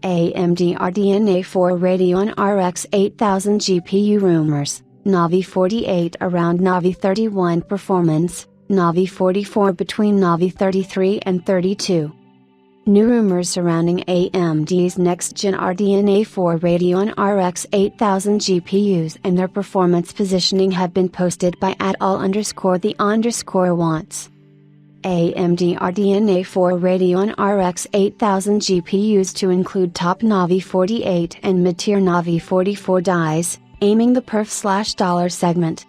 AMD RDNA 4 Radeon RX 8000 GPU rumors, Navi 48 around Navi 31 performance, Navi 44 between Navi 33 and 32. New rumors surrounding AMD's next-gen RDNA 4 Radeon RX 8000 GPUs and their performance positioning have been posted by @all_the_wants. AMD RDNA 4 Radeon RX 8000 GPUs to include top Navi 48 and mid-tier Navi 44 dies, aiming the perf/dollar segment.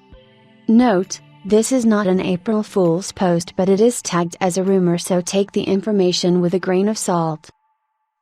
Note, this is not an April Fool's post, but it is tagged as a rumor, so take the information with a grain of salt.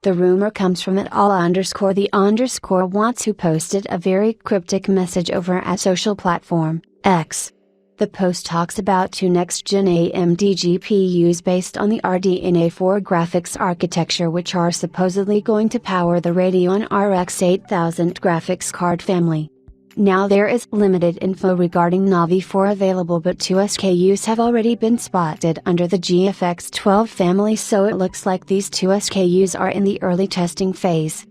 The rumor comes from @all_the_wants, who posted a very cryptic message over at social platform X. The post talks about two next-gen AMD GPUs based on the RDNA 4 graphics architecture, which are supposedly going to power the Radeon RX 8000 graphics card family. Now there is limited info regarding Navi 4 available, but two SKUs have already been spotted under the GFX 12 family, so it looks like these two SKUs are in the early testing phase.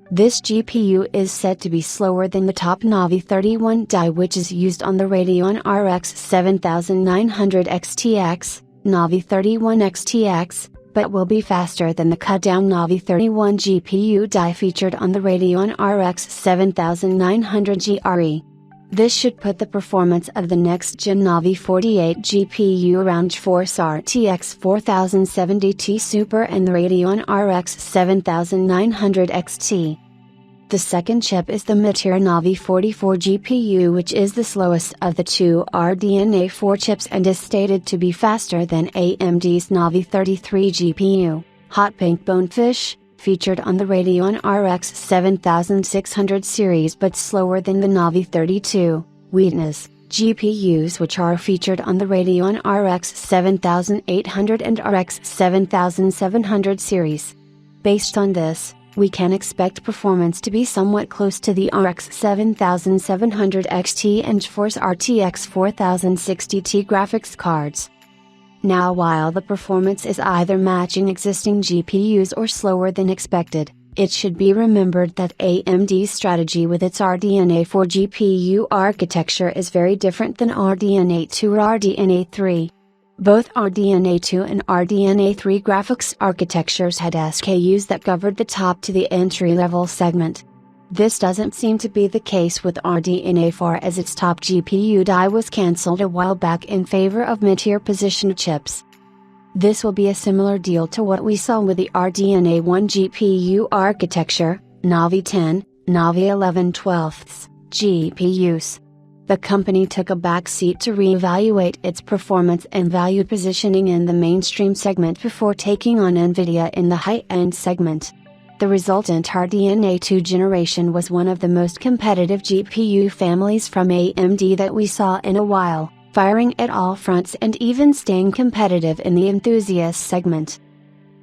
This GPU is said to be slower than the top Navi 31 die, which is used on the Radeon RX 7900 XTX, Navi 31 XTX, but will be faster than the cut-down Navi 31 GPU die featured on the Radeon RX 7900 GRE. This should put the performance of the next-gen Navi 48 GPU around GeForce RTX 4070 Super and the Radeon RX 7900 XT. The second chip is the mid-tier Navi 44 GPU, which is the slowest of the two RDNA 4 chips and is stated to be faster than AMD's Navi 33 GPU, Hot Pink Bonefish, featured on the Radeon RX 7600 series, but slower than the Navi 32, Witness, GPUs, which are featured on the Radeon RX 7800 and RX 7700 series. Based on this, we can expect performance to be somewhat close to the RX 7700 XT and GeForce RTX 4060 graphics cards. Now, while the performance is either matching existing GPUs or slower than expected, it should be remembered that AMD's strategy with its RDNA 4 GPU architecture is very different than RDNA 2 or RDNA 3. Both RDNA 2 and RDNA 3 graphics architectures had SKUs that covered the top to the entry-level segment. This doesn't seem to be the case with RDNA 4, as its top GPU die was cancelled a while back in favor of mid-tier positioned chips. This will be a similar deal to what we saw with the RDNA 1 GPU architecture, Navi 10, Navi 11/12 GPUs. The company took a backseat to reevaluate its performance and value positioning in the mainstream segment before taking on Nvidia in the high-end segment. The resultant RDNA 2 generation was one of the most competitive GPU families from AMD that we saw in a while, firing at all fronts and even staying competitive in the enthusiast segment.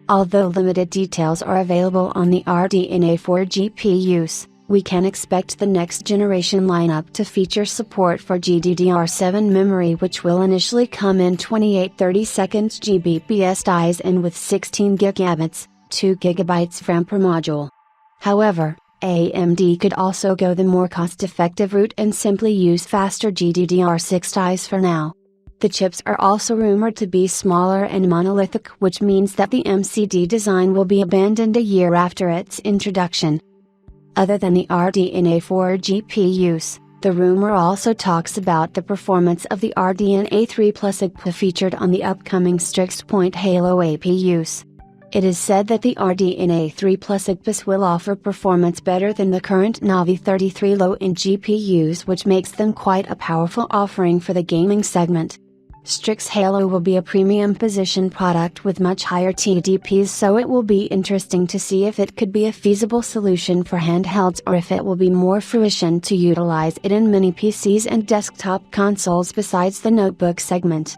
Although limited details are available on the RDNA 4 GPUs, we can expect the next generation lineup to feature support for GDDR7 memory, which will initially come in 2832 Gbps dies and with 16 GB, 2 GB RAM per module. However, AMD could also go the more cost-effective route and simply use faster GDDR6 dies for now. The chips are also rumored to be smaller and monolithic, which means that the MCD design will be abandoned a year after its introduction. Other than the RDNA 4 GPUs, the rumor also talks about the performance of the RDNA 3 Plus AGPA featured on the upcoming Strix Point Halo APUs. It is said that the RDNA 3 Plus AGPAs will offer performance better than the current Navi 33 low-end GPUs, which makes them quite a powerful offering for the gaming segment. Strix Halo will be a premium position product with much higher TDPs, so it will be interesting to see if it could be a feasible solution for handhelds or if it will be more fruition to utilize it in mini PCs and desktop consoles besides the notebook segment.